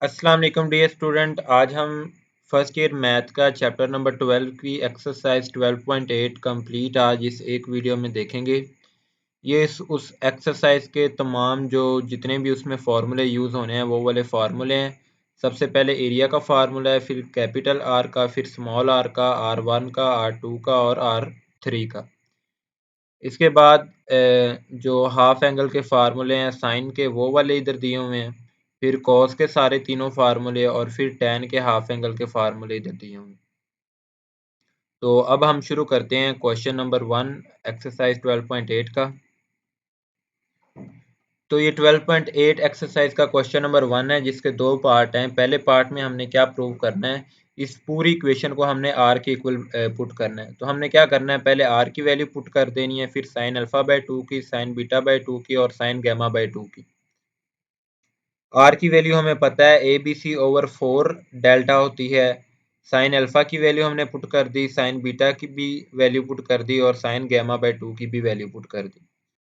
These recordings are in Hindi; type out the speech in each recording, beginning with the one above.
अस्सलाम वालेकुम डियर स्टूडेंट। आज हम फर्स्ट ईयर मैथ का चैप्टर नंबर 12 की एक्सरसाइज 12.8 कंप्लीट आज इस एक वीडियो में देखेंगे। ये उस एक्सरसाइज के तमाम जो जितने भी उसमें फार्मूले यूज़ होने हैं वो वाले फार्मूले हैं। सबसे पहले एरिया का फार्मूला है, फिर कैपिटल आर का, फिर स्मॉल आर का, R1 का, R2 का और R3 का। इसके बाद जो हाफ एंगल के फार्मूले हैं साइन के वो वाले इधर दिए हुए हैं, फिर कॉस के सारे तीनों फार्मूले और फिर टैन के हाफ एंगल के फार्मूले इधर दिए हुए हैं। तो अब हम शुरू करते हैं क्वेश्चन नंबर 1 एक्सरसाइज 12.8 का। तो ये 12.8 एक्सरसाइज का क्वेश्चन नंबर 1 है जिसके दो पार्ट हैं। पहले पार्ट में हमने क्या प्रूव करना है, इस पूरी इक्वेशन को हमने आर के इक्वल पुट करना है। तो हमने क्या करना है, पहले आर की वैल्यू पुट कर देनी है, फिर साइन अल्फा बाय 2 की, साइन बीटा बाय 2 की और साइन गैमा बाय 2 की। आर की वैल्यू हमें पता है A B C over 4 delta होती है। साइन अल्फा की वैल्यू हमने पुट कर दी, साइन बीटा की भी वैल्यू पुट कर दी और साइन गैमा बाय 2 की भी वैल्यू पुट कर दी।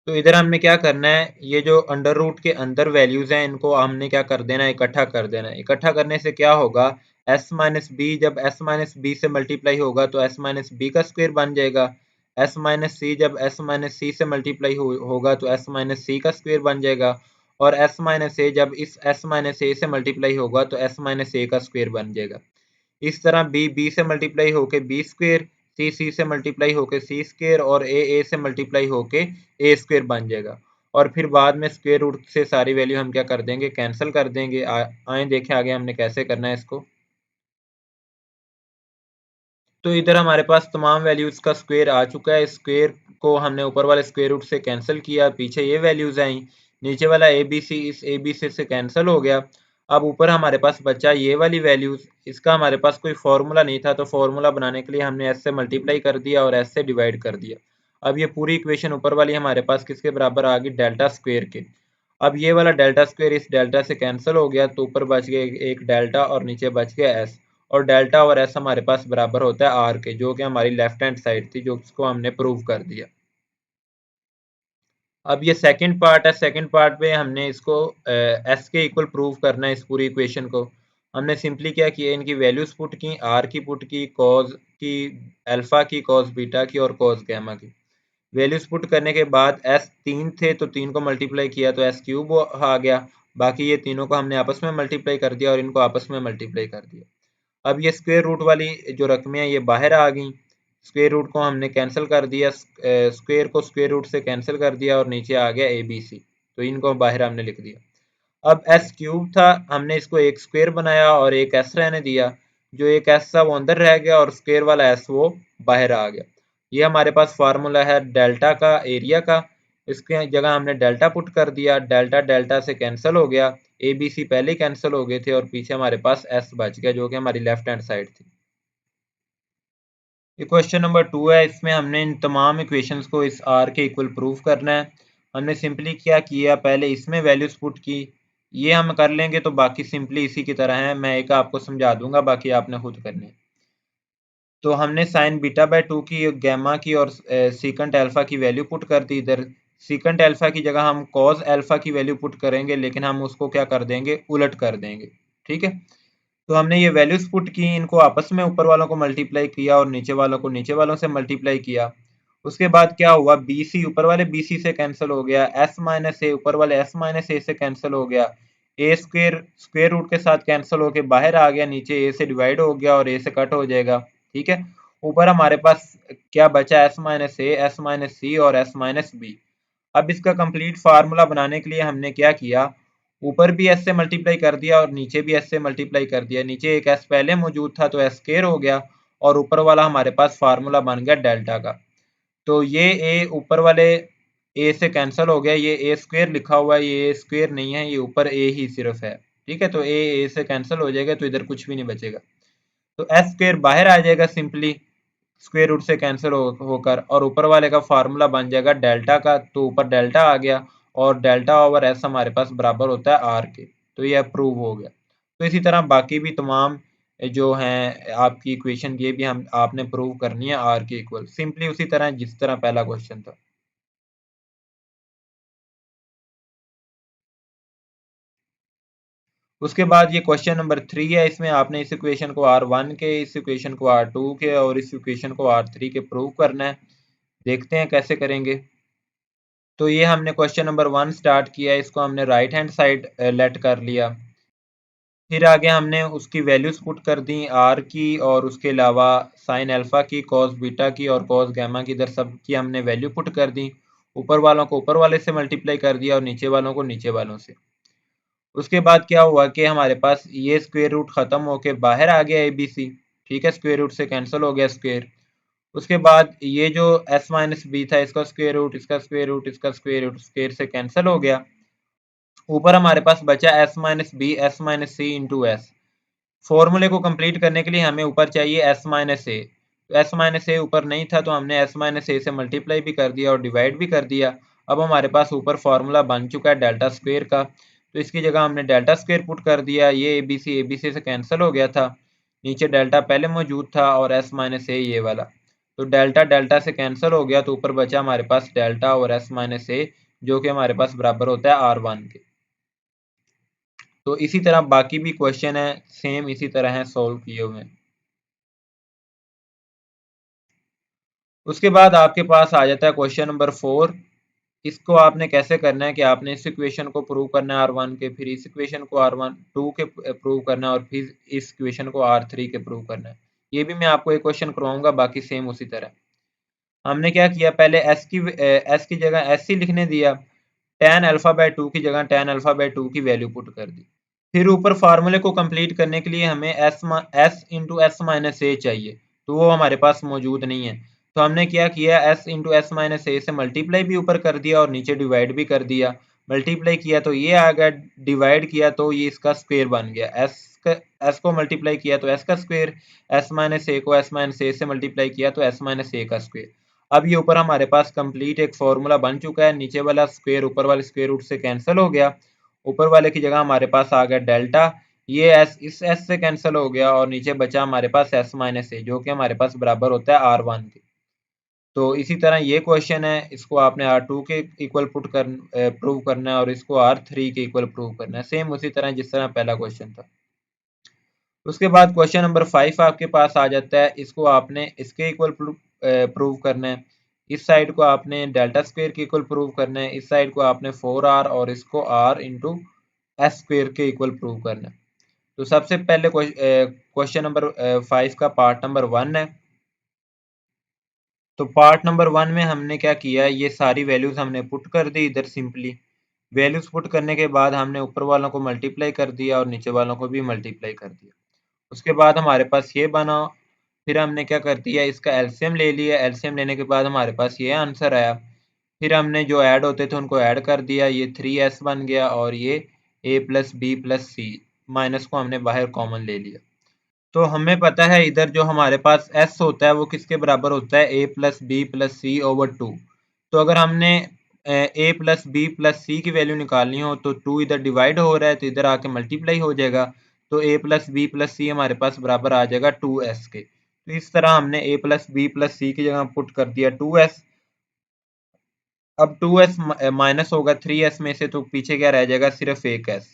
तो इधर हमने क्या करना है, ये जो अंडर रूट के अंदर वैल्यूज हैं इनको हमने क्या कर देना है, इकट्ठा कर देना है। इकट्ठा करने से क्या होगा, s माइनस बी जब s माइनस बी से मल्टीप्लाई होगा तो s माइनस बी का स्क्वायर बन जाएगा। s माइनस सी जब s माइनस सी से मल्टीप्लाई होगा तो s माइनस सी का स्क्वायर बन जाएगा। और s माइनस ए जब इस s माइनस ए से मल्टीप्लाई होगा तो s माइनस ए का स्क्वायर बन जाएगा। इस तरह बी से मल्टीप्लाई होके बी स्क्वेयर, सी से मल्टीप्लाई होके सी स्क्वेयर और ए से मल्टीप्लाई होके ए स्क्वेयर बन जाएगा। और फिर बाद में स्क्वेयर रूट से सारी वैल्यू हम क्या कर देंगे, कैंसिल कर देंगे। आए देखें आगे हमने कैसे करना है इसको। तो इधर हमारे पास तमाम वैल्यूज का स्क्वायर आ चुका है। स्क्वायर को हमने ऊपर वाले स्क्वायर रूट से कैंसिल किया, पीछे ये वैल्यूज आई, नीचे वाला ए बी सी इस ए बी सी से कैंसिल हो गया। अब ऊपर हमारे पास बचा ये वाली वैल्यूज। इसका हमारे पास कोई फॉर्मूला नहीं था तो फॉर्मूला बनाने के लिए हमने एस से मल्टीप्लाई कर दिया और एस से डिवाइड कर दिया। अब ये पूरी इक्वेशन ऊपर वाली हमारे पास किसके बराबर आ गई, डेल्टा स्क्वेयर के। अब ये वाला डेल्टा स्क्वेयर इस डेल्टा से कैंसिल हो गया तो ऊपर बच गया एक डेल्टा और नीचे बच गया एस। और डेल्टा और एस हमारे पास बराबर होता है आर के, जो कि हमारी लेफ्ट हैंड साइड थी, जो इसको हमने प्रूव कर दिया। अब ये सेकंड पार्ट है। सेकंड पार्ट में हमने इसको एस के इक्वल प्रूव करना है। इस पूरी इक्वेशन को हमने सिंपली क्या किया, इनकी वैल्यूज पुट की, आर की पुट की, कॉज की, अल्फा की, कॉज बीटा की और कॉज गैमा की। वैल्यूज पुट करने के बाद एस 3 थे तो 3 को मल्टीप्लाई किया तो एस क्यूब आ गया। बाकी ये तीनों को हमने आपस में मल्टीप्लाई कर दिया और इनको आपस में मल्टीप्लाई कर दिया। अब ये स्क्वायर रूट वाली जो रकमें हैं ये बाहर आ गई। स्क्वायर रूट को हमने कैंसिल कर दिया, स्क्वायर को स्क्वायर रूट से कैंसिल कर दिया और नीचे आ गया ए बी सी, तो इनको बाहर हमने लिख दिया। अब एस क्यूब था, हमने इसको एक स्क्वायर बनाया और एक एस रहने दिया। जो एक एस था वो अंदर रह गया और स्क्वायर वाला एस वो बाहर आ गया। ये हमारे पास फार्मूला है डेल्टा का, एरिया का। इसके जगह हमने डेल्टा पुट कर दिया, डेल्टा डेल्टा से कैंसिल हो गया, ए बी सी पहले ही कैंसिल हो गए थे और पीछे हमारे पास एस बच गया जो कि हमारी लेफ्ट हैंड साइड थी। ये क्वेश्चन नंबर 2 है। इसमें हमने इन तमाम इक्वेशंस को इस आर के इक्वल प्रूव करना है। हमने सिंपली क्या किया, पहले इसमें वैल्यूज पुट की। ये हम कर लेंगे तो बाकी सिंपली इसी की तरह है, मैं एक आपको समझा दूंगा, बाकी आपने खुद करने हैं। तो हमने साइन बीटा बाय 2 की, गैमा की और सीकेंट अल्फा की वैल्यू पुट कर दी इधर। सीकेंट अल्फा की जगह हम कॉज अल्फा की वैल्यू पुट करेंगे, लेकिन हम उसको क्या कर देंगे, उलट कर देंगे। ठीक है। तो हमने ये वैल्यूज पुट की, इनको आपस में ऊपर वालों को मल्टीप्लाई किया और नीचे वालों को नीचे वालों से मल्टीप्लाई किया। उसके बाद क्या हुआ, बी सी ऊपर वाले बी सी से कैंसिल हो गया, एस माइनस ए ऊपर वाले एस माइनस ए से कैंसिल हो गया, ए स्क्वेयर स्क्वेयर रूट के साथ कैंसिल होके बाहर आ गया, नीचे ए से डिवाइड हो गया और ए से कट हो जाएगा। ठीक है। ऊपर हमारे पास क्या बचा, S minus A, S minus सी और एस माइनस बी। अब इसका कंप्लीट फार्मूला बनाने के लिए हमने क्या किया, ऊपर भी एस से मल्टीप्लाई कर दिया और नीचे भी एस से मल्टीप्लाई कर दिया। नीचे एक एस पहले मौजूद था तो एस स्क्वायर हो गया और ऊपर वाला हमारे पास फार्मूला बन गया डेल्टा का। तो ये ए ऊपर वाले ए से कैंसिल हो गया, ये ए स्क्वायर लिखा हुआ है, ये ए स्क्वायर नहीं है, ये ऊपर ए ही सिर्फ है। ठीक है। तो ए से कैंसिल हो जाएगा तो इधर कुछ भी नहीं बचेगा। तो एस स्क्वायर बाहर आ जाएगा सिंपली स्क्वायर रूट से कैंसिल होकर, और ऊपर वाले का फार्मूला बन जाएगा डेल्टा का, तो ऊपर डेल्टा आ गया और डेल्टा ओवर एस हमारे पास बराबर होता है आर के। तो ये अप्रूव हो गया। तो इसी तरह बाकी भी तमाम जो हैं आपकी इक्वेशन, ये भी हम आपने प्रूव करनी है आर के इक्वल, सिंपली उसी तरह जिस तरह पहला क्वेश्चन था। उसके बाद ये क्वेश्चन नंबर 3 है। इसमें आपने इस इक्वेशन को R1 के, इस इक्वेशन को R2 के और इस इक्वेशन को R3 के प्रूव करना है। देखते हैं कैसे करेंगे। तो ये हमने क्वेश्चन नंबर 1 स्टार्ट किया, इसको हमने राइट हैंड साइड लेट कर लिया। फिर आगे हमने उसकी वैल्यूज पुट कर दी आर की, और उसके अलावा साइन अल्फा की, कॉस बीटा की और कॉस गामा की, इधर सब की हमने वैल्यू पुट कर दी। ऊपर वालों को ऊपर वाले से मल्टीप्लाई कर दिया और नीचे वालों को नीचे वालों से। उसके बाद क्या हुआ कि हमारे पास ये स्क्वायर रूट खत्म होके बाहर आ गया ABC। ठीक है, स्क्वायर रूट से कैंसिल हो गया स्क्वायर। उसके बाद ये जो s माइनस बी था, इसका स्क्वायर रूट, इसका स्क्वायर रूट, इसका स्क्वायर रूट स्क्वायर से कैंसिल हो गया। ऊपर हमारे पास बचा s minus B S minus C into S. फॉर्मूले को कंप्लीट करने के लिए हमें ऊपर चाहिए s माइनस ए। तो s माइनस ए ऊपर नहीं था तो हमने s माइनस ए से मल्टीप्लाई भी कर दिया और डिवाइड भी कर दिया। अब हमारे पास ऊपर फार्मूला बन चुका है डेल्टा स्क्वायर का, तो इसकी जगह हमने डेल्टा स्क्वायर पुट कर दिया। ये ABC से कैंसिल हो गया था, नीचे डेल्टा पहले मौजूद था और s माइनस ए ये वाला, तो डेल्टा डेल्टा से कैंसिल हो गया, तो ऊपर बचा हमारे पास डेल्टा और s माइनस ए, जो कि हमारे पास बराबर होता है R1 के। तो इसी तरह बाकी भी क्वेश्चन है सेम इसी तरह है सॉल्व किए हुए। उसके बाद आपके पास आ जाता है क्वेश्चन नंबर 4। इसको आपने कैसे करना है कि आपने इस इक्वेशन को प्रूव करना है R1 के, फिर इस इक्वेशन को R1 2 के प्रूव करना है और फिर इस इक्वेशन को R3 के प्रूव करना है। ये भी मैं आपको एक क्वेश्चन करवाऊंगा, बाकी सेम उसी तरह। हमने क्या किया, पहले s की जगह s ही लिखने दिया, tan अल्फा बाय 2 की जगह tan अल्फा बाय 2 की वैल्यू पुट कर दी। फिर ऊपर फार्मूले को कंप्लीट करने के लिए हमें s इंटू एस माइनस ए चाहिए, तो वो हमारे पास मौजूद नहीं है। तो हमने क्या किया, s इंटू एस माइनस ए से मल्टीप्लाई भी ऊपर कर दिया और नीचे डिवाइड भी कर दिया। मल्टीप्लाई किया तो ये आ गया, डिवाइड किया तो ये इसका स्क्वायर बन गया। s को मल्टीप्लाई किया तो s का स्क्वायर, s माइनस ए को s माइनस ए से मल्टीप्लाई किया तो s माइनस ए का स्क्वायर। अब ये ऊपर हमारे पास कंप्लीट एक फॉर्मूला बन चुका है, नीचे वाला स्क्वायर ऊपर वाले स्क्वायर रूट से कैंसिल हो गया। ऊपर वाले की जगह हमारे पास आ गया डेल्टा, ये एस इस एस से कैंसिल हो गया और नीचे बचा हमारे पास एस माइनस ए, जो कि हमारे पास बराबर होता है R1 के। तो इसी तरह ये क्वेश्चन है, इसको आपने R2 के इक्वल प्रूव करना है और इसको R3 के इक्वल प्रूव करना है, सेम उसी तरह जिस तरह पहला क्वेश्चन था। उसके बाद क्वेश्चन नंबर 5 आपके पास आ जाता है, इसको आपने इसके इक्वल प्रूव करना है। इस साइड को आपने डेल्टा स्क्वायर के इक्वल प्रूव करना है, इस साइड को आपने 4r और इसको r इंटू एस स्क्वायर के इक्वल प्रूव करना है। तो सबसे पहले क्वेश्चन नंबर 5 का पार्ट नंबर 1 है। तो पार्ट नंबर 1 में हमने क्या किया, ये सारी वैल्यूज हमने पुट कर दी इधर सिंपली। वैल्यूज पुट करने के बाद हमने ऊपर वालों को मल्टीप्लाई कर दिया और नीचे वालों को भी मल्टीप्लाई कर दिया। उसके बाद हमारे पास ये बना। फिर हमने क्या कर दिया, इसका एलसीएम ले लिया। एलसीएम लेने के बाद हमारे पास ये आंसर आया। फिर हमने जो ऐड होते थे उनको ऐड कर दिया, ये 3s बन गया और ये a plus B plus C, minus को हमने बाहर कॉमन ले लिया। तो हमें पता है इधर जो हमारे पास s होता है वो किसके बराबर होता है, a plus B plus C over 2। तो अगर हमने a plus B plus C की वैल्यू निकालनी हो तो 2 इधर डिवाइड हो रहा है तो इधर आके मल्टीप्लाई हो जाएगा, तो a प्लस बी प्लस सी हमारे पास बराबर आ जाएगा 2s के। तो इस तरह हमने a plus B plus C की जगह पुट कर दिया 2s। अब 2s माइनस होगा 3s में से, तो पीछे क्या रह जाएगा, सिर्फ एक s।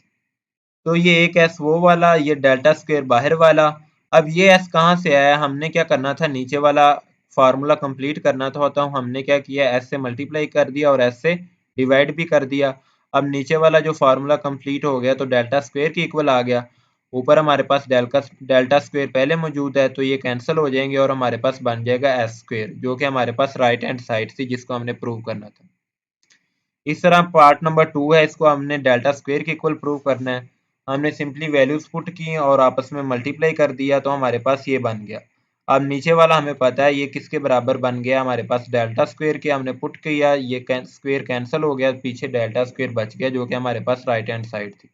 तो ये एक s वो वाला, ये डेल्टा स्क्वायर बाहर वाला। अब ये s कहाँ से आया, हमने क्या करना था, नीचे वाला फार्मूला कंप्लीट करना था, तो हमने क्या किया, s से मल्टीप्लाई कर दिया और s से डिवाइड भी कर दिया। अब नीचे वाला जो फार्मूला कंप्लीट हो गया तो डेल्टा स्क्वायर की इक्वल आ गया। ऊपर हमारे पास डेल्टा स्क्वायर पहले मौजूद है तो ये कैंसिल हो जाएंगे और हमारे पास बन जाएगा एस स्क्वायर, जो कि हमारे पास राइट हैंड साइड थी जिसको हमने प्रूव करना था। इस तरह पार्ट नंबर 2 है, इसको हमने डेल्टा स्क्वायर के इक्वल प्रूव करना है। हमने सिंपली वैल्यूज पुट की और आपस में मल्टीप्लाई कर दिया तो हमारे पास ये बन गया। अब नीचे वाला हमें पता है ये किसके बराबर बन गया, हमारे पास डेल्टा स्क्वायर के हमने पुट किया, ये स्क्वायर कैंसिल हो गया, पीछे डेल्टा स्क्वायर बच गया जो कि हमारे पास राइट हैंड साइड थी।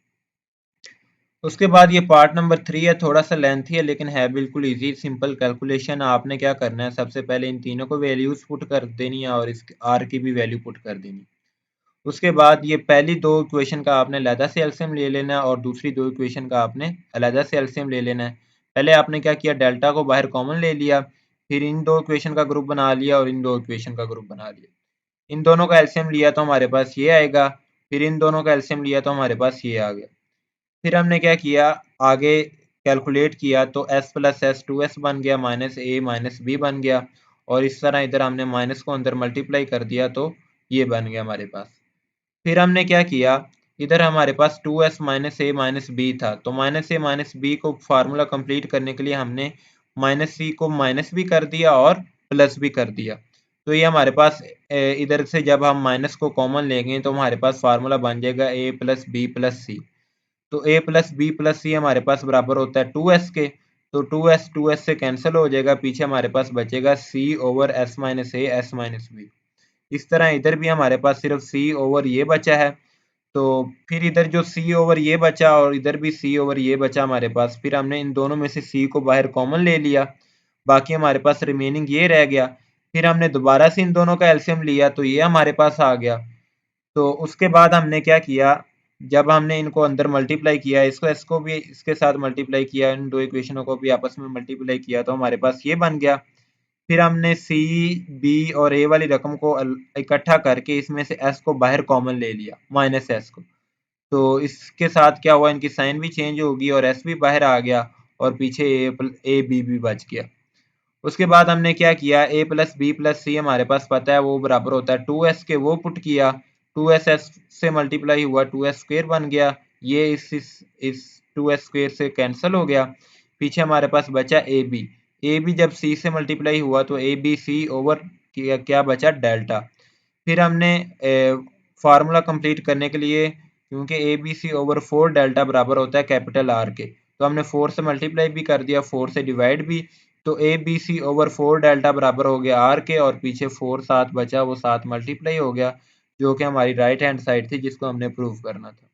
उसके बाद ये पार्ट नंबर 3 है, थोड़ा सा लेंथी है लेकिन है बिल्कुल इजी सिंपल कैलकुलेशन। आपने क्या करना है, सबसे पहले इन तीनों को वैल्यूज पुट कर देनी है और इस आर की भी वैल्यू पुट कर देनी। उसके बाद ये पहली दो इक्वेशन का आपने अलहदा से एलसीएम ले लेना है और दूसरी दो इक्वेशन का आपने अलहदा से एलसीएम ले लेना है। पहले आपने क्या किया, डेल्टा को बाहर कॉमन ले लिया, फिर इन दो इक्वेशन का ग्रुप बना लिया और इन दो इक्वेशन का ग्रुप बना लिया। इन दोनों का एलसीएम लिया तो हमारे पास ये आएगा, फिर इन दोनों का एलसीएम लिया तो हमारे पास ये आ गया। फिर हमने क्या किया, आगे कैलकुलेट किया तो s प्लस एस 2s बन गया, माइनस ए माइनस बी बन गया, और इस तरह इधर हमने माइनस को अंदर मल्टीप्लाई कर दिया तो ये बन गया हमारे पास। फिर हमने क्या किया, इधर हमारे पास 2s माइनस ए माइनस बी था, तो माइनस ए माइनस बी को फार्मूला कंप्लीट करने के लिए हमने माइनस सी को माइनस भी कर दिया और प्लस भी कर दिया। तो ये हमारे पास इधर से जब हम माइनस को कॉमन लेंगे तो हमारे पास फार्मूला बन जाएगा ए प्लस बी प्लस सी। तो ए प्लस बी प्लस सी हमारे पास बराबर होता है 2s के, तो 2s से कैंसिल हो जाएगा, पीछे हमारे पास बचेगा C over S minus A S minus B. इस तरह इधर भी हमारे पास सिर्फ सी ओवर ये बचा है, तो फिर इधर जो सी ओवर ये बचा और इधर भी सी ओवर ये बचा हमारे पास, फिर हमने इन दोनों में से सी को बाहर कॉमन ले लिया, बाकी हमारे पास रिमेनिंग ये रह गया। फिर हमने दोबारा से इन दोनों का एलसीएम लिया तो ये हमारे पास आ गया। तो उसके बाद हमने क्या किया, जब हमने इनको अंदर मल्टीप्लाई किया, इसको भी इसके साथ मल्टीप्लाई किया, इन दो इक्वेशनों को भी आपस में मल्टीप्लाई किया तो हमारे पास ये बन गया। फिर हमने सी बी और ए वाली रकम को इकट्ठा करके इसमें से एस को बाहर कॉमन ले लिया, माइनस एस को, तो इसके साथ क्या हुआ, इनकी साइन भी चेंज होगी और एस भी बाहर आ गया और पीछे ए बी भी बच गया। उसके बाद हमने क्या किया, ए प्लस बी प्लस सी हमारे पास पता है वो बराबर होता है 2s के, वो पुट किया, 2s एस से मल्टीप्लाई हुआ 2s स्क्वेयर बन गया, ये इस 2s स्क्वेयर से कैंसिल हो गया, पीछे हमारे पास बचा ए बी जब सी से मल्टीप्लाई हुआ तो ए बी सी ओवर क्या बचा, डेल्टा। फिर हमने फार्मूला कंप्लीट करने के लिए, क्योंकि A B C over 4 delta बराबर होता है कैपिटल आर के, तो हमने 4 से मल्टीप्लाई भी कर दिया, 4 से डिवाइड भी, तो A B C over 4 delta बराबर हो गया आर के, और पीछे 4 साथ बचा, वो साथ मल्टीप्लाई हो गया, जो कि हमारी राइट हैंड साइड थी जिसको हमने प्रूव करना था।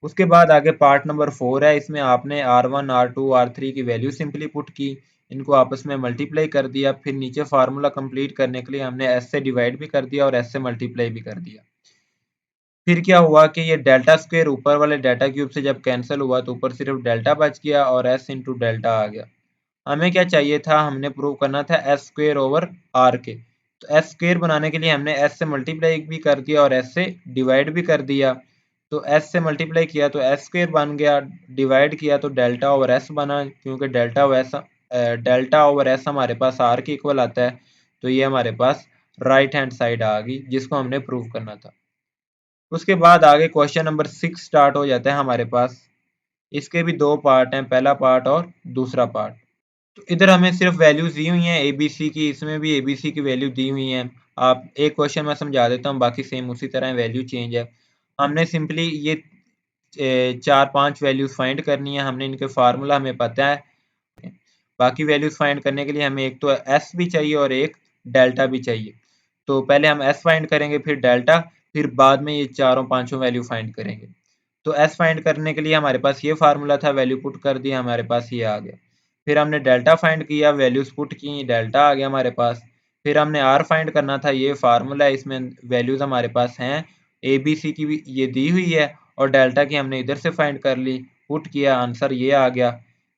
उसके बाद आगे पार्ट नंबर 4 है, इसमें आपने R1 R2 R3 की वैल्यू सिंपली पुट की, इनको आपस में मल्टीप्लाई कर दिया, फिर नीचे फार्मूला कंप्लीट करने के लिए हमने s से डिवाइड भी कर दिया और s से मल्टीप्लाई भी कर दिया। फिर क्या हुआ कि ये डेल्टा स्क्वायर ऊपर वाले डेल्टा क्यूब से जब कैंसिल हुआ तो ऊपर सिर्फ डेल्टा बच गया और s इंटू डेल्टा आ गया। हमें क्या चाहिए था, हमने प्रूव करना था एस स्क्वेयर ओवर आर के, तो एस स्क्वेयर बनाने के लिए हमने एस से मल्टीप्लाई भी कर दिया और एस से डिवाइड भी कर दिया, तो एस से मल्टीप्लाई किया तो एस स्क्वेयर बन गया, डिवाइड किया तो डेल्टा ओवर एस बना, क्योंकि डेल्टा ओवर एस हमारे पास आर के इक्वल आता है, तो ये हमारे पास राइट हैंड साइड आ गई जिसको हमने प्रूव करना था। उसके बाद आगे क्वेश्चन नंबर 6 स्टार्ट हो जाता है हमारे पास। इसके भी दो पार्ट हैं, पहला पार्ट और दूसरा पार्ट। तो इधर हमें सिर्फ वैल्यूज दी हुई हैं एबीसी की, इसमें भी एबीसी की वैल्यू दी हुई है। आप एक क्वेश्चन मैं समझा देता हूँ, बाकी सेम उसी तरह वैल्यू चेंज है। हमने सिंपली ये 4-5 वैल्यूज फाइंड करनी है, हमने इनके फार्मूला हमें पता है। बाकी वैल्यूज फाइंड करने के लिए हमें एक तो एस भी चाहिए और एक डेल्टा भी चाहिए। तो पहले हम एस फाइंड करेंगे, फिर डेल्टा, फिर बाद में ये चारों पांचों वैल्यू फाइंड करेंगे। तो एस फाइंड करने के लिए हमारे पास ये फार्मूला था, वैल्यू पुट कर दिया, हमारे पास ये आ गया। फिर हमने डेल्टा फाइंड किया, वैल्यूज पुट की, डेल्टा आ गया हमारे पास। फिर हमने आर फाइंड करना था, ये फार्मूला है, इसमें वैल्यूज हमारे पास हैं, ए बी सी की भी ये दी हुई है और डेल्टा की हमने इधर से फाइंड कर ली, पुट किया, आंसर ये आ गया।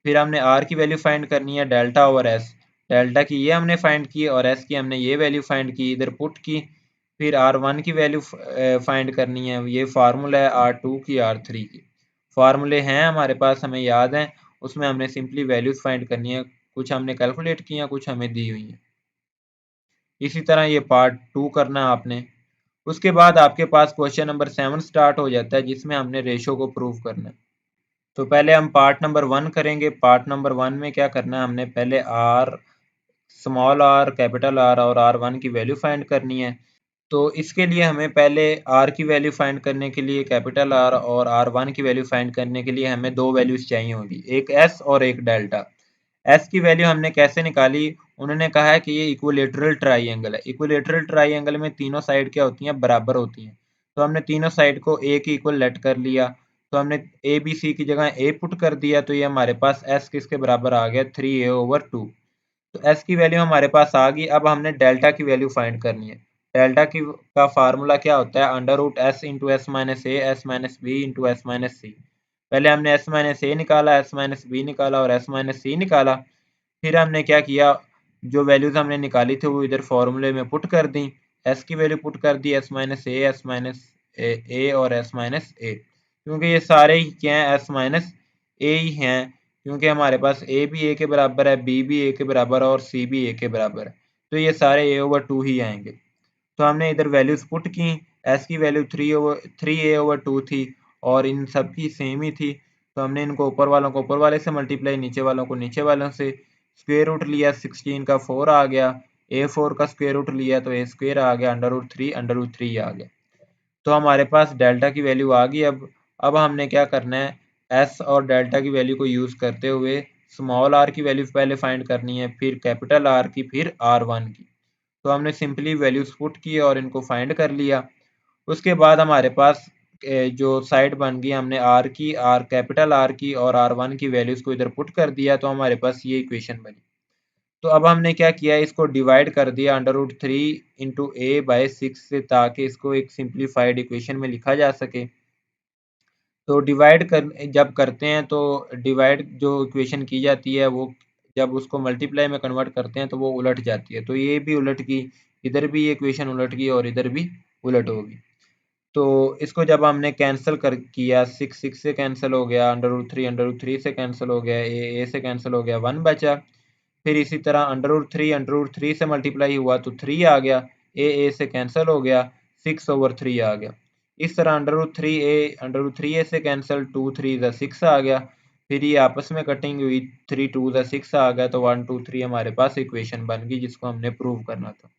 फिर हमने आर की वैल्यू फाइंड करनी है, डेल्टा ओवर एस, डेल्टा की ये हमने फाइंड की और एस की हमने ये वैल्यू फाइंड की, इधर पुट की। फिर आर वन की वैल्यू फाइंड करनी है, ये फार्मूला है आर टू की आर थ्री की, फार्मूले हैं हमारे पास, हमें याद है, उसमें हमने सिंपली वैल्यूज फाइंड करनी है, कुछ हमने कैलकुलेट की हैं, कुछ हमें दी हुई हैं। इसी तरह ये पार्ट 2 करना है आपने। उसके बाद आपके पास क्वेश्चन नंबर 7 स्टार्ट हो जाता है, जिसमें हमने रेशो को प्रूव करना है। तो पहले हम पार्ट नंबर 1 करेंगे। पार्ट नंबर 1 में क्या करना है, हमने पहले R, small R, capital R और आर वन की वैल्यू फाइंड करनी है। तो इसके लिए हमें पहले आर की वैल्यू फाइंड करने के लिए, कैपिटल आर और आर वन की वैल्यू फाइंड करने के लिए हमें दो वैल्यूज चाहिए होगी, एक एस और एक डेल्टा। एस की वैल्यू हमने कैसे निकाली, उन्होंने कहा है कि ये इक्विलेटरल ट्राइंगल है, इक्विलेटरल ट्राइंगल में तीनों साइड क्या होती हैं, बराबर होती हैं, तो हमने तीनों साइड को ए की इक्वल लेट कर लिया, तो हमने ए बी सी की जगह ए पुट कर दिया, तो ये हमारे पास एस किसके बराबर आ गया, 3a/2। तो एस की वैल्यू हमारे पास आ गई, अब हमने डेल्टा की वैल्यू फाइंड करनी है। डेल्टा की का फार्मूला क्या होता है, under root S into S minus A S minus B into S minus C. पहले हमने एस माइनस ए निकाला, एस माइनस बी निकाला और एस माइनस सी निकाला। फिर हमने क्या किया, जो वैल्यूज हमने निकाली थी वो इधर फॉर्मूले में पुट कर दी, एस की वैल्यू पुट कर दी, एस माइनस ए और एस माइनस ए। क्योंकि ये सारे ही क्या हैं, एस माइनस ए ही हैं, क्योंकि हमारे पास ए भी ए के बराबर है, बी भी ए के बराबर है और सी भी ए के बराबर है, तो ये सारे a/2 ही आएंगे। तो हमने इधर वैल्यूज पुट की, एस की वैल्यू 3a/2 थी और इन सब की सेम ही थी, तो हमने इनको ऊपर वालों को ऊपर वाले से मल्टीप्लाई, नीचे वालों को नीचे वालों से, स्क्वेयर रूट लिया 16 का 4 आ गया, a4 का स्क्वेयर रूट लिया तो a स्क्वेयर आ गया, अंडर रूट 3 आ गया। तो हमारे पास डेल्टा की वैल्यू आ गई। अब हमने क्या करना है, एस और डेल्टा की वैल्यू को यूज़ करते हुए स्मॉल आर की वैल्यू पहले फाइंड करनी है, फिर कैपिटल आर की, फिर R1 की। तो हमने सिंपली वैल्यूज पुट की और इनको फाइंड कर लिया। उसके बाद हमारे पास जो साइड बन गई, हमने आर की, आर कैपिटल आर की और R1 की वैल्यूज को इधर पुट कर दिया, तो हमारे पास ये इक्वेशन बनी। तो अब हमने क्या किया, इसको डिवाइड कर दिया अंडर रूट 3 इंटू a/6 से, ताकि इसको एक सिंप्लीफाइड इक्वेशन में लिखा जा सके। तो डिवाइड कर जब करते हैं तो डिवाइड जो इक्वेशन की जाती है वो जब उसको मल्टीप्लाई में कन्वर्ट करते हैं तो वो उलट जाती है, तो ये भी उलट गई, इधर भी ये इक्वेशन उलट गई और इधर भी उलट होगी। तो इसको जब हमने कैंसिल कर किया, 6 से कैंसिल हो गया, अंडर रूट 3 से कैंसिल हो गया, ए से कैंसिल हो गया, 1 बचा। फिर इसी तरह अंडर रूट 3 से मल्टीप्लाई हुआ तो 3 आ गया, ए से कैंसिल हो गया, 6/3 आ गया। इस तरह अंडर रूट 3 ए से कैंसिल, 2 3 6 आ गया। फिर ये आपस में कटिंग हुई, 3 2 6 आ गया, तो 1 2 3 हमारे पास इक्वेशन बन गई जिसको हमने प्रूव करना था।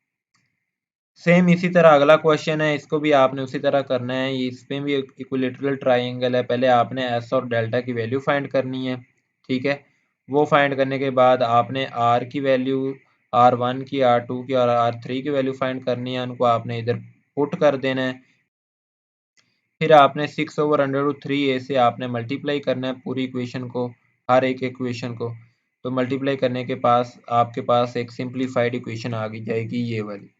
सेम इसी तरह अगला क्वेश्चन है, इसको भी आपने उसी तरह करना है। इसमें भी एक इक्विलेटरल ट्राइंगल है, पहले आपने एस और डेल्टा की वैल्यू फाइंड करनी है, ठीक है। वो फाइंड करने के बाद आपने आर की वैल्यू, R1 की, R2 की और R3 की वैल्यू फाइंड करनी है, उनको आपने इधर पुट कर देना है। फिर आपने 6/√3a से आपने मल्टीप्लाई करना है पूरी इक्वेशन को, हर एक इक्वेशन को। तो मल्टीप्लाई करने के पास आपके पास एक सिंप्लीफाइड इक्वेशन आ गई जाएगी, ये वाली।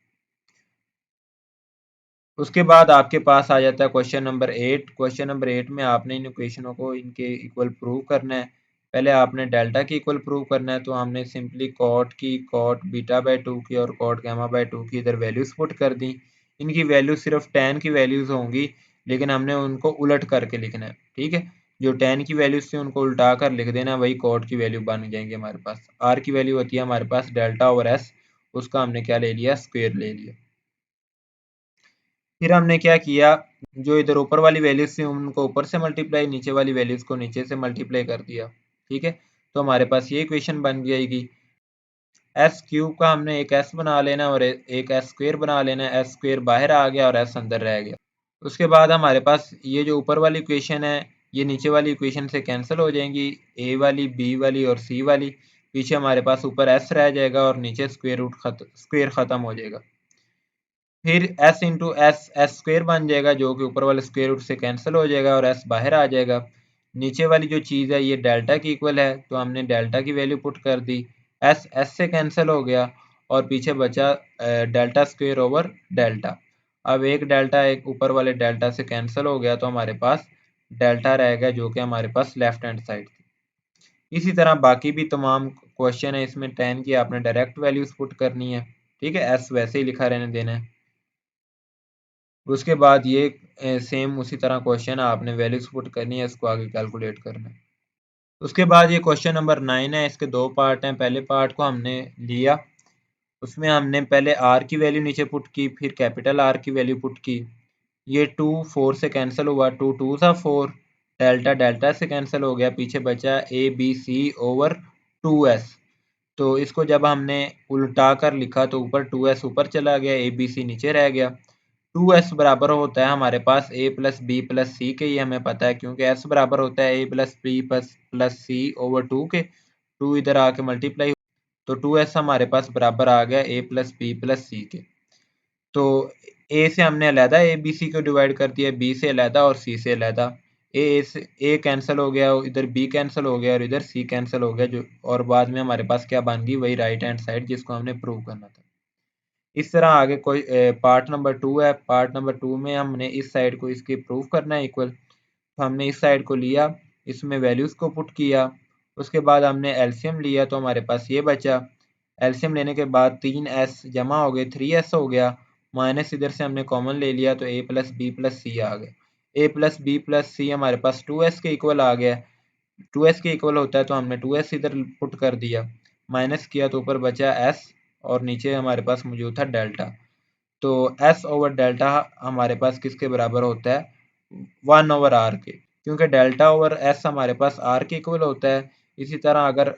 उसके बाद आपके पास आ जाता है क्वेश्चन नंबर 8। क्वेश्चन नंबर 8 में आपने इन इक्वेशनों को इनके इक्वल प्रूव करना है। पहले आपने डेल्टा की इक्वल प्रूव करना है, तो हमने सिंपली कॉट की, कॉट बीटा/2 की और कॉट गामा/2 की इधर वैल्यूज पुट कर दी। इनकी वैल्यू सिर्फ tan की वैल्यूज होंगी, लेकिन हमने उनको उलट करके लिखना है, ठीक है। जो tan की वैल्यूज थी उनको उल्टा कर लिख देना, वही कॉट की वैल्यू बन जाएंगे हमारे पास। आर की वैल्यू होती है हमारे पास डेल्टा/s, उसका हमने क्या ले लिया, स्क्वेयर ले लिया। फिर हमने क्या किया, जो इधर ऊपर वाली वैल्यूज थी उनको ऊपर से मल्टीप्लाई, नीचे वाली वैल्यूज को नीचे से मल्टीप्लाई कर दिया, ठीक है। तो हमारे पास ये इक्वेशन बन जाएगी। एस क्यूब का हमने एक एस बना लेना और एक एस स्क्वेयर बना लेना, एस स्क्वेयर बाहर आ गया और एस अंदर रह गया। उसके बाद हमारे पास ये जो ऊपर वाली इक्वेशन है, ये नीचे वाली इक्वेशन से कैंसिल हो जाएंगी, ए वाली, बी वाली और सी वाली। पीछे हमारे पास ऊपर एस रह जाएगा और नीचे स्क्वेयर खत्म हो जाएगा। फिर s इंटू एस स्क्वेयर बन जाएगा, जो कि ऊपर वाले स्क्वेयर रूट से कैंसिल हो जाएगा और s बाहर आ जाएगा। नीचे वाली जो चीज़ है ये डेल्टा की इक्वल है, तो हमने डेल्टा की वैल्यू पुट कर दी, s से कैंसिल हो गया और पीछे बचा डेल्टा स्क्वेयर ओवर डेल्टा। अब एक डेल्टा एक ऊपर वाले डेल्टा से कैंसिल हो गया, तो हमारे पास डेल्टा रहेगा, जो कि हमारे पास लेफ्ट हैंड साइड थी। इसी तरह बाकी भी तमाम क्वेश्चन है, इसमें tan की आपने डायरेक्ट वैल्यूज पुट करनी है, ठीक है, s वैसे ही लिखा रहने देना है। उसके बाद ये सेम उसी तरह क्वेश्चन है, आपने वैल्यूज पुट करनी है, इसको आगे कैलकुलेट करना है। उसके बाद ये क्वेश्चन नंबर 9 है, इसके दो पार्ट हैं। पहले पार्ट को हमने लिया, उसमें हमने पहले आर की वैल्यू नीचे पुट की, फिर कैपिटल आर की वैल्यू पुट की। ये 2 4 से कैंसिल हुआ, 2 2 सा 4, डेल्टा डेल्टा से कैंसिल हो गया, पीछे बचा ए बी सी ओवर 2s। तो इसको जब हमने उल्टा कर लिखा तो ऊपर 2s ऊपर चला गया, ए बी सी नीचे रह गया। 2s बराबर होता है हमारे पास a प्लस बी प्लस सी के, ये हमें पता है, क्योंकि s बराबर होता है a plus B plus C over 2 के। 2 इधर आके मल्टीप्लाई, तो 2s हमारे पास बराबर आ गया a प्लस बी प्लस सी के। तो a से हमने अलहदा ए बी सी को डिवाइड कर दिया, b से अलहदा और c से अलहदा। a कैंसिल हो गया, इधर b कैंसिल हो गया और इधर c कैंसिल हो गया, जो और बाद में हमारे पास क्या बन गई, वही राइट हैंड साइड जिसको हमने प्रूव करना था। इस तरह आगे कोई पार्ट नंबर 2 है। पार्ट नंबर 2 में हमने इस साइड को इसकी प्रूव करना है इक्वल, तो हमने इस साइड को लिया, इसमें वैल्यूज़ को पुट किया। उसके बाद हमने एलसीएम लिया, तो हमारे पास ये बचा। एलसीएम लेने के बाद 3s जमा हो गए, 3s हो गया, माइनस इधर से हमने कॉमन ले लिया, तो a प्लस बी प्लस सी आ गया। ए प्लस बी प्लस सी हमारे पास 2s के इक्वल आ गया। 2s के इक्वल होता है तो हमने 2s इधर पुट कर दिया, माइनस किया तो ऊपर बचा s और नीचे हमारे पास मौजूद था डेल्टा। तो s ओवर डेल्टा हमारे पास किसके बराबर होता है, 1 ओवर आर के, क्योंकि डेल्टा ओवर s हमारे पास r के इक्वल होता है। इसी तरह अगर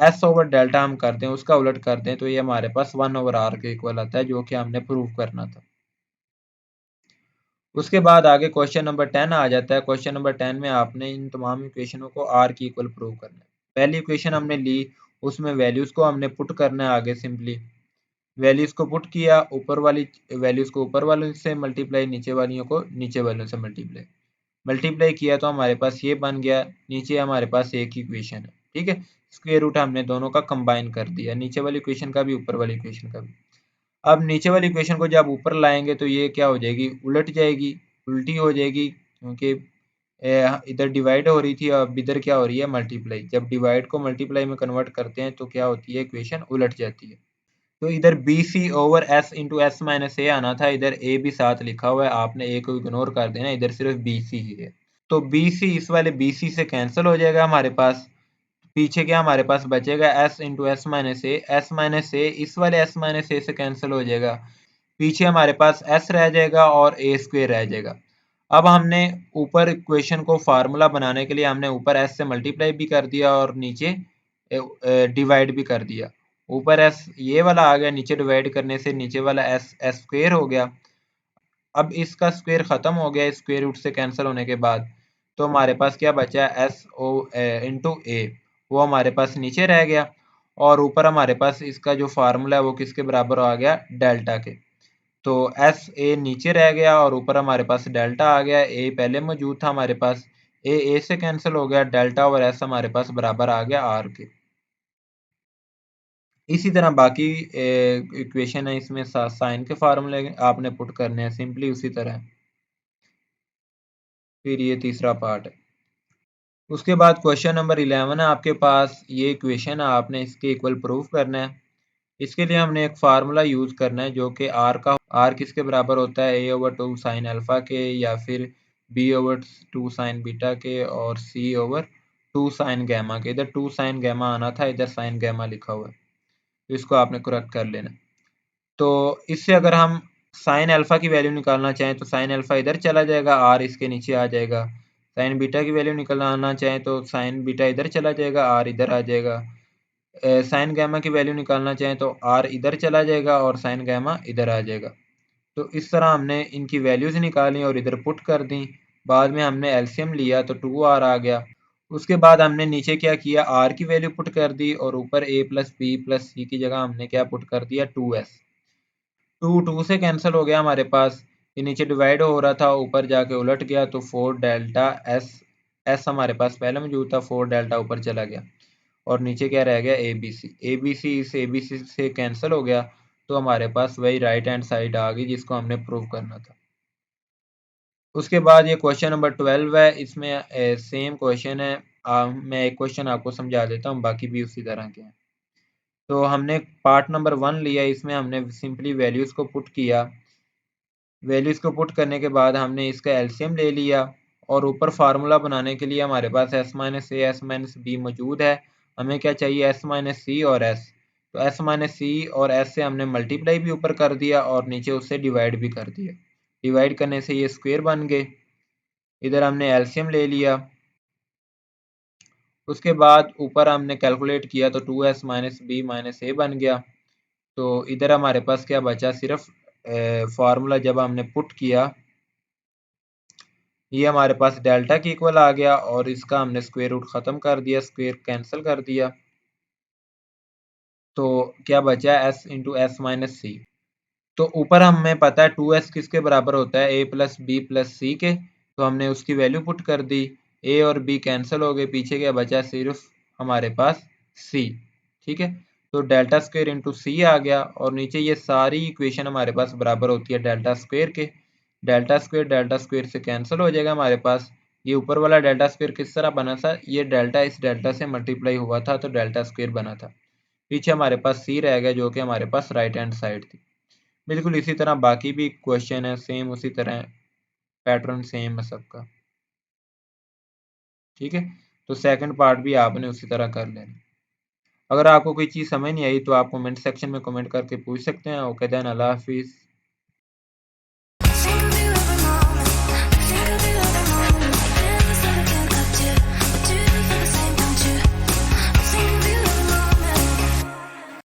s ओवर डेल्टा हम करते हैं, उसका उलट करते हैं, तो ये हमारे पास 1 ओवर r के इक्वल आता है, जो कि हमने प्रूव करना था। उसके बाद आगे क्वेश्चन नंबर 10 आ जाता है। क्वेश्चन नंबर 10 में आपने इन तमाम इक्वेशनों को r की इक्वल प्रूव करना है। पहली इक्वेशन हमने ली, उसमें वैल्यूज को हमने पुट करना है आगे। सिंपली वैल्यूज को पुट किया, ऊपर वाली वैल्यूज को ऊपर वालों से मल्टीप्लाई, नीचे वालियों को नीचे वालों से मल्टीप्लाई मल्टीप्लाई किया तो हमारे पास ये बन गया। नीचे हमारे पास एक इक्वेशन है, ठीक है। स्क्वायर रूट हमने दोनों का कंबाइन कर दिया, नीचे वाली इक्वेशन का भी ऊपर वाली इक्वेशन का भी। अब नीचे वाली इक्वेशन को जब ऊपर लाएंगे तो ये क्या हो जाएगी, उलट जाएगी, उल्टी हो जाएगी, क्योंकि इधर डिवाइड हो रही थी, अब इधर क्या हो रही है, मल्टीप्लाई। जब डिवाइड को मल्टीप्लाई में कन्वर्ट करते हैं तो क्या होती है, इक्वेशन उलट जाती है। तो इधर B C over S into S minus A आना था, इधर ए भी साथ लिखा हुआ है, आपने ए को इग्नोर कर देना, इधर सिर्फ बी सी ही है। तो बी सी इस वाले बी सी से कैंसिल हो जाएगा हमारे पास। पीछे क्या हमारे पास बचेगा, S into S minus A. S minus ए इस वाले एस माइनस ए से कैंसिल हो जाएगा। पीछे हमारे पास एस रह जाएगा और ए स्क्वेयर रह जाएगा। अब हमने ऊपर इक्वेशन को फार्मूला बनाने के लिए हमने ऊपर एस से मल्टीप्लाई भी कर दिया और नीचे डिवाइड भी कर दिया। ऊपर एस ये वाला आ गया, नीचे डिवाइड करने से नीचे वाला एस एस स्क्वेयर हो गया। अब इसका स्क्वेयर खत्म हो गया स्क्वेयर रूट से कैंसिल होने के बाद, तो हमारे पास क्या बचा, एस ओ इंटू ए, वो हमारे पास नीचे रह गया। और ऊपर हमारे पास इसका जो फार्मूला है वो किसके बराबर आ गया, डेल्टा के। तो एस ए नीचे रह गया और ऊपर हमारे पास डेल्टा आ गया। ए पहले मौजूद था हमारे पास, ए से कैंसिल हो गया, डेल्टा और एस हमारे पास बराबर आ गया आर के। इसी तरह बाकी इक्वेशन है, इसमें साइन के फार्मूले आपने पुट करने हैं सिंपली उसी तरह। फिर ये तीसरा पार्ट है। उसके बाद क्वेश्चन नंबर 11 है आपके पास, ये इक्वेशन है, आपने इसके इक्वल प्रूफ करना है। इसके लिए हमने एक फार्मूला यूज़ करना है जो कि आर किसके बराबर होता है, ए ओवर 2 साइन अल्फ़ा के, या फिर बी ओवर 2 साइन बीटा के, और सी ओवर 2 साइन गैमा के। इधर 2 साइन गैमा आना था, इधर साइन गैमा लिखा हुआ है, तो इसको आपने करेक्ट कर लेना। तो इससे अगर हम साइन अल्फ़ा की वैल्यू निकालना चाहें तो साइन अल्फ़ा इधर चला जाएगा, आर इसके नीचे आ जाएगा। साइन बीटा की वैल्यू निकालना चाहें तो साइन बीटा इधर चला जाएगा, आर इधर आ जाएगा। साइन गैमा की वैल्यू निकालना चाहें तो आर इधर चला जाएगा और साइन गैमा इधर आ जाएगा। तो इस तरह हमने इनकी वैल्यूज निकाली और इधर पुट कर दी। बाद में हमने एलसीएम लिया तो 2r आ गया। उसके बाद हमने नीचे क्या किया, आर की वैल्यू पुट कर दी और ऊपर ए प्लस बी प्लस सी की जगह हमने क्या पुट कर दिया, 2s। 2 से कैंसिल हो गया हमारे पास, ये नीचे डिवाइड हो रहा था, ऊपर जाके उलट गया तो 4 डेल्टा एस। एस हमारे पास पहले मौजूद था, 4 डेल्टा ऊपर चला गया और नीचे क्या रह गया, ए बी सी। ए बी सी इस ए बी सी से कैंसिल हो गया, तो हमारे पास वही राइट हैंड साइड आ गई जिसको हमने प्रूव करना था। उसके बाद ये क्वेश्चन नंबर 12 है, इसमें सेम क्वेश्चन है। मैं एक क्वेश्चन आपको समझा देता हूँ, बाकी भी उसी तरह के हैं। तो हमने पार्ट नंबर 1 लिया, इसमें हमने सिंपली वैल्यूज़ को पुट किया। वैल्यूज़ को पुट करने के बाद हमने इसका एलसीएम ले लिया और ऊपर फार्मूला बनाने के लिए हमारे पास S minus A S minus B मौजूद है। हमें क्या चाहिए, एस माइनस सी और एस। तो एस माइनस सी और एस से हमने मल्टीप्लाई भी ऊपर कर दिया और नीचे उससे डिवाइड भी कर दिया। डिवाइड करने से ये स्क्वेयर बन गए। इधर हमने एलसीएम ले लिया। उसके बाद ऊपर हमने कैलकुलेट किया तो 2s माइनस बी माइनस ए बन गया। तो इधर हमारे पास क्या बचा, सिर्फ फार्मूला जब हमने पुट किया, ये हमारे पास डेल्टा की इक्वल आ गया और इसका हमने स्क्वायर रूट ख़त्म कर दिया, स्क्वायर कैंसिल कर दिया। तो क्या बचा, एस इंटू एस माइनस सी। तो ऊपर हमें पता है 2s किसके बराबर होता है, ए प्लस बी प्लस सी के। तो हमने उसकी वैल्यू पुट कर दी, ए और बी कैंसिल हो गए, पीछे क्या बचा, सिर्फ हमारे पास सी। ठीक है, तो डेल्टा स्क्वायर इंटू सी आ गया और नीचे ये सारी इक्वेशन हमारे पास बराबर होती है डेल्टा स्क्वायर के। डेल्टा स्क्वायर से कैंसिल हो जाएगा हमारे पास। ये ऊपर वाला डेल्टा स्क्वायर किस तरह बना था, ये डेल्टा इस डेल्टा से मल्टीप्लाई हुआ था तो डेल्टा स्क्वायर बना था। पीछे हमारे पास सी रह गया जो कि हमारे पास राइट हैंड साइड थी। बिल्कुल इसी तरह बाकी भी क्वेश्चन है, सेम उसी तरह है। पैटर्न सेम है सबका। ठीक है, तो सेकंड पार्ट भी आपने उसी तरह कर लेना। अगर आपको कोई चीज़ समझ नहीं आई तो आप कमेंट सेक्शन में कमेंट करके पूछ सकते हैं। ओके देन, अल्लाह हाफिज़।